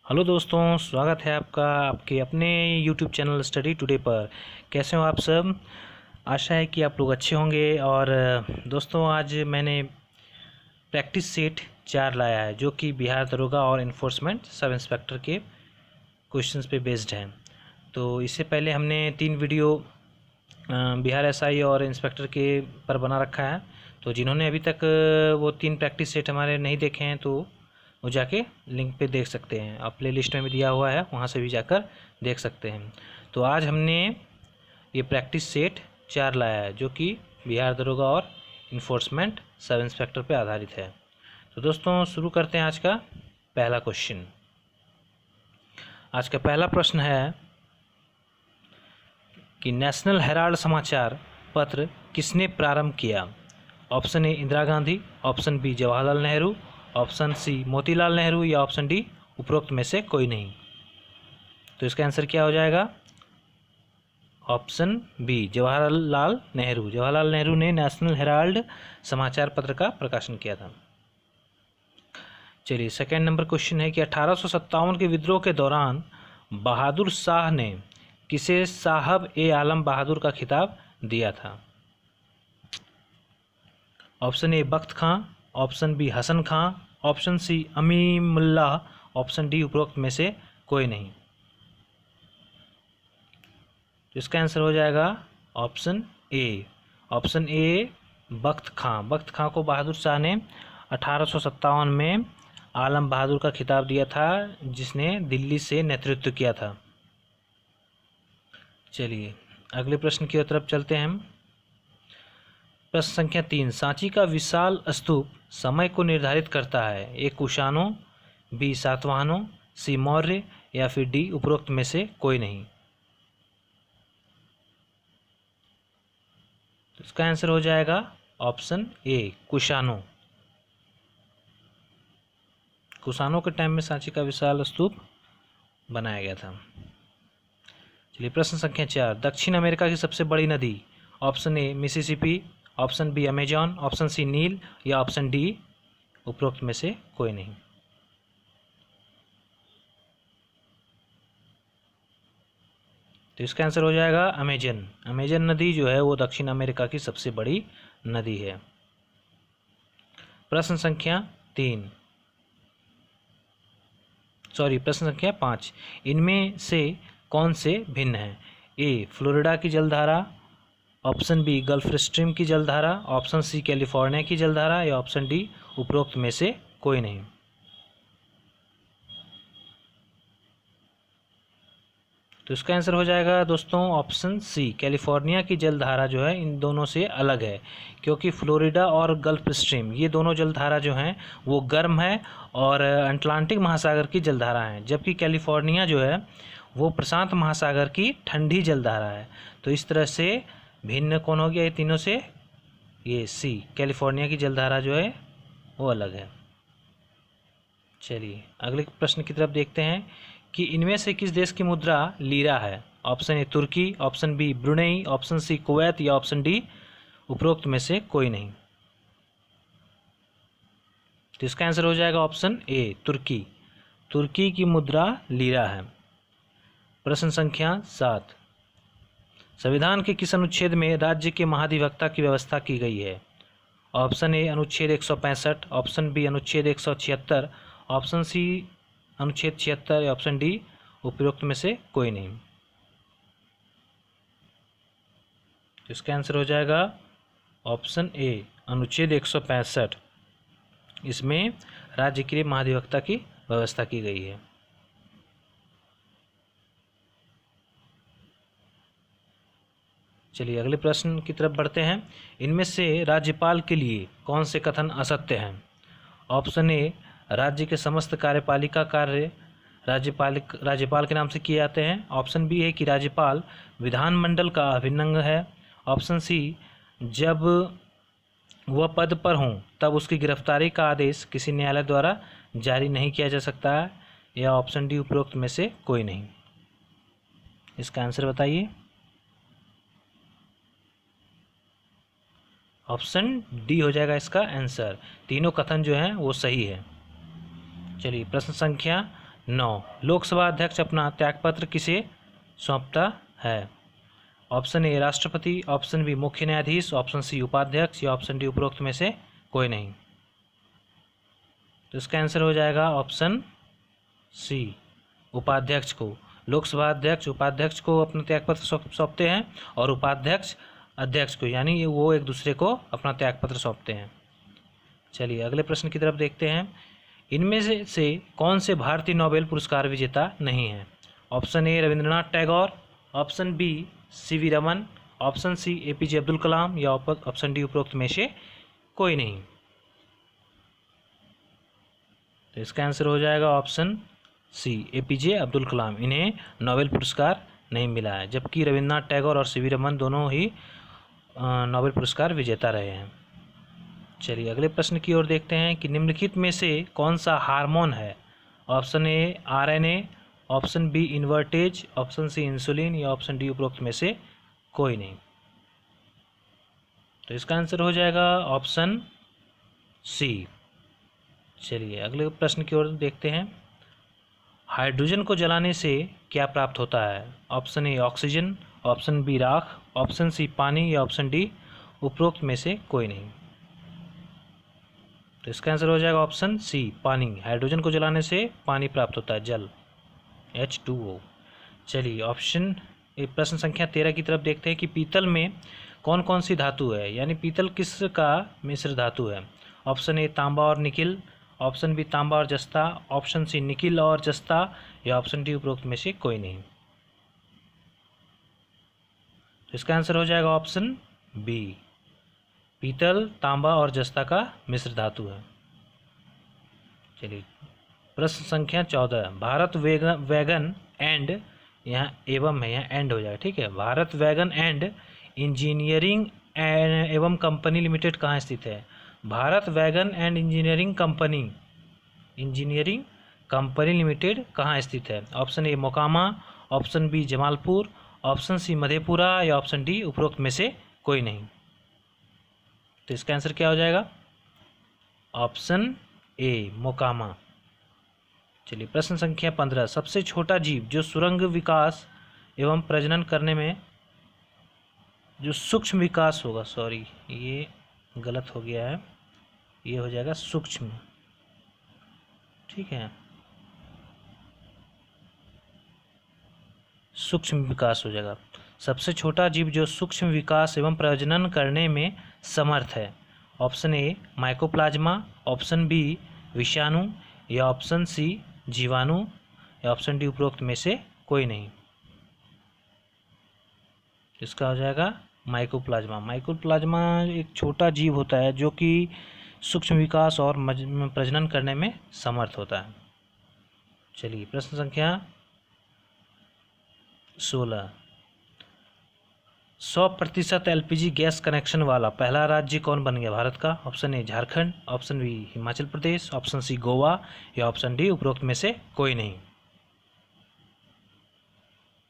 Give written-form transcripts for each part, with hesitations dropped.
Hello दोस्तों, स्वागत है आपका आपके अपने यूट्यूब चैनल स्टडी टुडे पर। कैसे हो आप सब? आशा है कि आप लोग अच्छे होंगे। और दोस्तों, आज मैंने प्रैक्टिस सेट 4 लाया है जो कि बिहार दरोगा और इन्फोर्समेंट सब इंस्पेक्टर के क्वेश्चंस पे बेस्ड हैं। तो इससे पहले हमने 3 वीडियो बिहार एसआई और इंस्पेक्टर के पर बना रखा है। तो जिन्होंने अभी तक वो 3 प्रैक्टिस सेट हमारे नहीं देखे हैं तो वो जाके लिंक पे देख सकते हैं। आप प्ले लिस्ट में भी दिया हुआ है, वहाँ से भी जाकर देख सकते हैं। तो आज हमने ये प्रैक्टिस सेट 4 लाया है जो कि बिहार दरोगा और इन्फोर्समेंट सब इंस्पेक्टर पे आधारित है। तो दोस्तों, शुरू करते हैं आज का पहला क्वेश्चन। आज का पहला प्रश्न है कि नेशनल हेराल्ड समाचार पत्र किसने प्रारंभ किया? Option A Indira Gandhi, option B Jawaharlal Nehru, option C Motilal Nehru या ऑप्शन डी उपरोक्त में से कोई नहीं। तो इसका आंसर क्या हो जाएगा? Option B Jawaharlal Nehru. जवाहरलाल नेहरू ने नेशनल हेराल्ड समाचार पत्र का प्रकाशन किया था। चलिए, सेकेंड नंबर क्वेश्चन है कि 1857 के विद्रोह के दौरान बहादुर शाह ने किसे साहब ए आलम बहादुर का खिताब दिया था? Option A Bakht Khan, option B Hasan Khan, option C Amimullah, option D उपरोक्त में से कोई नहीं। तो इसका आंसर हो जाएगा option A. Option A Bakht खां। बख्त खां को बहादुर शाह ने 1857 में आलम बहादुर का खिताब दिया था, जिसने दिल्ली से नेतृत्व किया था। चलिए, अगले प्रश्न की तरफ चलते हैं हम। प्रश्न संख्या 3, सांची का विशाल स्तूप समय को निर्धारित करता है? ए कुषाणों, बी सातवाहनों, सी मौर्य या फिर डी उपरोक्त में से कोई नहीं। तो इसका आंसर हो जाएगा ऑप्शन ए कुषाणों। कुषाणों के टाइम में सांची का विशाल स्तूप बनाया गया था। चलिए, प्रश्न संख्या 4, दक्षिण अमेरिका की सबसे बड़ी नदी? Option A Mississippi, option B Amazon, option C Nile या ऑप्शन डी उपरोक्त में से कोई नहीं। तो इसका आंसर हो जाएगा अमेजन। अमेजन नदी जो है वो दक्षिण अमेरिका की सबसे बड़ी नदी है। प्रश्न संख्या 5, इनमें से कौन से भिन्न है? ए फ्लोरिडा की जलधारा, ऑप्शन बी गल्फ स्ट्रीम की जलधारा, ऑप्शन सी कैलिफोर्निया की जलधारा या ऑप्शन डी उपरोक्त में से कोई नहीं। तो इसका आंसर हो जाएगा दोस्तों ऑप्शन सी कैलिफोर्निया की जलधारा जो है इन दोनों से अलग है, क्योंकि फ्लोरिडा और गल्फ स्ट्रीम ये दोनों जलधारा जो हैं वो गर्म है और अटलांटिक महासागर की जलधारा है, जबकि कैलिफोर्निया जो है वो प्रशांत महासागर की ठंडी जलधारा है। तो इस तरह से भिन्न कौन हो गया ये तीनों से? ये सी कैलिफोर्निया की जलधारा जो है वो अलग है। चलिए, अगले प्रश्न की तरफ देखते हैं कि इनमें से किस देश की मुद्रा लीरा है? ऑप्शन ए तुर्की, option B Brunei, option C Kuwait या ऑप्शन डी उपरोक्त में से कोई नहीं। तो इसका आंसर हो जाएगा ऑप्शन ए तुर्की। तुर्की की मुद्रा लीरा है। प्रश्न संख्या 7, संविधान के किस अनुच्छेद में राज्य के महाधिवक्ता की व्यवस्था की गई है? ऑप्शन ए अनुच्छेद 165, ऑप्शन बी अनुच्छेद 176, ऑप्शन सी अनुच्छेद 76 या ऑप्शन डी उपरोक्त में से कोई नहीं। तो इसका आंसर हो जाएगा ऑप्शन ए अनुच्छेद 165। इसमें राज्य के लिए महाधिवक्ता की व्यवस्था की गई है। चलिए, अगले प्रश्न की तरफ बढ़ते हैं। इनमें से राज्यपाल के लिए कौन से कथन असत्य हैं? ऑप्शन ए राज्य के समस्त कार्यपालिका कार्य राज्यपाल के नाम से किए जाते हैं। ऑप्शन बी है कि राज्यपाल विधानमंडल का अभिन्न अंग है। ऑप्शन सी जब वह पद पर हों तब उसकी गिरफ्तारी का आदेश किसी न्यायालय द्वारा जारी नहीं किया जा सकता है या ऑप्शन डी उपरोक्त में से कोई नहीं। इसका आंसर बताइए। ऑप्शन डी हो जाएगा इसका आंसर। तीनों कथन जो हैं वो सही है। चलिए, प्रश्न संख्या 9, लोकसभा अध्यक्ष अपना त्यागपत्र किसे सौंपता है? ऑप्शन ए राष्ट्रपति, ऑप्शन बी मुख्य न्यायाधीश, ऑप्शन सी उपाध्यक्ष या ऑप्शन डी उपरोक्त में से कोई नहीं। तो इसका आंसर हो जाएगा ऑप्शन सी, उपाध्यक्ष को। लोकसभा अध्यक्ष उपाध्यक्ष को अपना त्यागपत्र सौंपते हैं और उपाध्यक्ष अध्यक्ष को, यानी वो एक दूसरे को अपना त्यागपत्र सौंपते हैं। चलिए अगले प्रश्न की तरफ देखते हैं। इनमें से कौन से भारतीय नोबेल पुरस्कार विजेता नहीं हैं? Option A Rabindranath Tagore, option B CV Raman, option C APJ Abdul Kalam या ऑप्शन डी उपरोक्त में से कोई नहीं। तो इसका आंसर हो जाएगा ऑप्शन सी, एपीजे अब्दुल कलाम। इन्हें नोबेल पुरस्कार नहीं मिला है, जबकि रविंद्रनाथ टैगोर और सीवी रमन दोनों ही नोबेल पुरस्कार विजेता रहे हैं। चलिए अगले प्रश्न की ओर देखते हैं कि निम्नलिखित में से कौन सा हार्मोन है? Option A RNA, option B invertase, option C insulin या ऑप्शन डी उपरोक्त में से कोई नहीं। तो इसका आंसर हो जाएगा ऑप्शन सी। चलिए अगले प्रश्न की ओर देखते हैं। हाइड्रोजन को जलाने से क्या प्राप्त होता है? Option A oxygen, option B राख, ऑप्शन सी पानी या ऑप्शन डी उपरोक्त में से कोई नहीं। तो इसका आंसर हो जाएगा ऑप्शन सी, पानी। हाइड्रोजन को जलाने से पानी प्राप्त होता है, जल, H2O। चलिए प्रश्न संख्या 13 की तरफ देखते हैं कि पीतल में कौन कौन सी धातु है, यानी पीतल किस का मिश्र धातु है? ऑप्शन ए तांबा और निकिल, ऑप्शन बी तांबा और जस्ता, ऑप्शन सी निकिल और जस्ता या ऑप्शन डी उपरोक्त में से कोई नहीं। तो इसका आंसर हो जाएगा ऑप्शन बी, पीतल तांबा और जस्ता का मिश्र धातु है। चलिए प्रश्न संख्या 14, भारत वैगन एंड, यहाँ एवं है, यहाँ एंड हो जाएगा, ठीक है। भारत वैगन एंड इंजीनियरिंग एवं कंपनी लिमिटेड कहाँ स्थित है? Bharat wagon and engineering company limited कहाँ स्थित है? Option A Mokama, option B Jamalpur, option C Madhepura या ऑप्शन डी उपरोक्त में से कोई नहीं। तो इसका आंसर क्या हो जाएगा? Option A Mokama. चलिए प्रश्न संख्या 15, सबसे छोटा जीव जो सुरंग विकास एवं प्रजनन करने में जो सूक्ष्म विकास होगा, सॉरी ये गलत हो गया है, ये हो जाएगा सूक्ष्म, ठीक है, सूक्ष्म विकास हो जाएगा। सबसे छोटा जीव जो सूक्ष्म विकास एवं प्रजनन करने में समर्थ है। Option A mycoplasma, option B विषाणु या ऑप्शन सी जीवाणु या ऑप्शन डी उपरोक्त में से कोई नहीं। इसका हो जाएगा माइकोप्लाज्मा। माइकोप्लाज्मा एक छोटा जीव होता है जो कि सूक्ष्म विकास और प्रजनन करने में समर्थ होता है। चलिए प्रश्न संख्या 16, 100% एलपीजी गैस कनेक्शन वाला पहला राज्य कौन बन गया भारत का? Option A Jharkhand, option B Himachal Pradesh, option C Goa या ऑप्शन डी उपरोक्त में से कोई नहीं।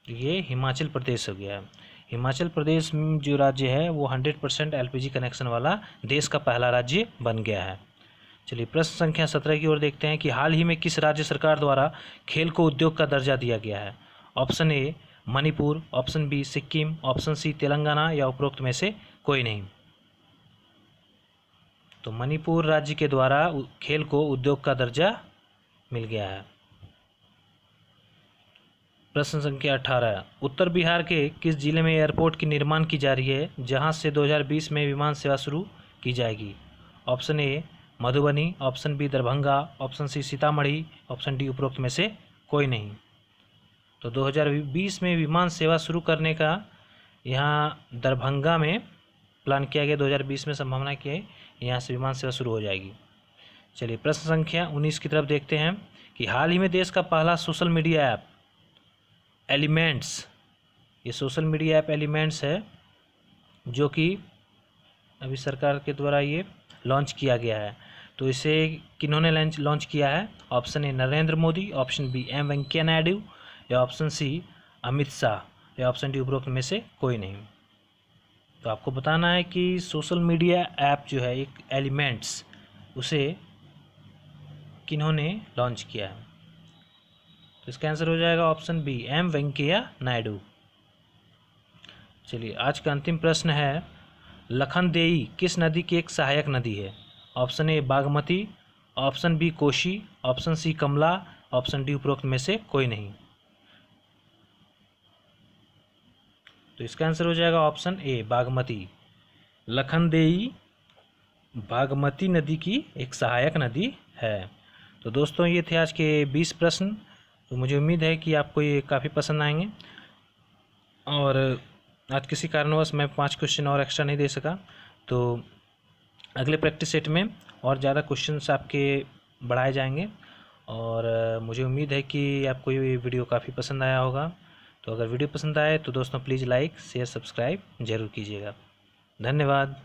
ये हिमाचल प्रदेश हो गया है। हिमाचल प्रदेश जो राज्य है वो 100% एलपीजी कनेक्शन वाला देश का पहला राज्य बन गया है। चलिए प्रश्न संख्या 17 की ओर देखते हैं कि हाल ही में किस राज्य सरकार द्वारा खेल को उद्योग का दर्जा दिया गया है? Option A Manipur, option B Sikkim, option C Telangana या उपरोक्त में से कोई नहीं। तो मणिपुर राज्य के द्वारा खेल को उद्योग का दर्जा मिल गया है। प्रश्न संख्या 18, उत्तर बिहार के किस जिले में एयरपोर्ट की निर्माण की जा रही है जहां से 2020 में विमान सेवा शुरू की जाएगी? Option A Madhubani, option B Darbhanga, option C Sitamarhi, option D उपरोक्त में से कोई नहीं। तो 2020 में विमान सेवा शुरू करने का यहाँ दरभंगा में प्लान किया गया, 2020 में संभावना की है यहाँ से विमान सेवा शुरू हो जाएगी। चलिए प्रश्न संख्या 19 की तरफ देखते हैं कि हाल ही में देश का पहला सोशल मीडिया ऐप एलिमेंट्स, ये सोशल मीडिया ऐप एलिमेंट्स है जो कि अभी सरकार के द्वारा ये लॉन्च किया गया है। तो इसे किन्होंने लॉन्च किया है? Option A Narendra Modi, option B M Venkaiah Naidu या ऑप्शन सी अमित शाह या ऑप्शन डी उपरोक्त में से कोई नहीं। तो आपको बताना है कि सोशल मीडिया ऐप जो है एक एलिमेंट्स, उसे किन्होंने लॉन्च किया है? तो इसका आंसर हो जाएगा option B, M Venkaiah Naidu. चलिए आज का अंतिम प्रश्न है, लखनदेई किस नदी की एक सहायक नदी है? Option A Bagmati, option B Kosi, option C Kamala, option D उपरोक्त में से कोई नहीं। तो इसका आंसर हो जाएगा ऑप्शन ए बागमती। लखनदेई बागमती नदी की एक सहायक नदी है। तो दोस्तों ये थे आज के 20 प्रश्न। तो मुझे उम्मीद है कि आपको ये काफ़ी पसंद आएंगे। और आज किसी कारणवश मैं 5 क्वेश्चन और एक्स्ट्रा नहीं दे सका, तो अगले प्रैक्टिस सेट में और ज़्यादा क्वेश्चंस आपके बढ़ाए जाएंगे। और मुझे उम्मीद है कि आपको ये वीडियो काफ़ी पसंद आया होगा। तो अगर वीडियो पसंद आए तो दोस्तों प्लीज़ लाइक शेयर सब्सक्राइब ज़रूर कीजिएगा। धन्यवाद।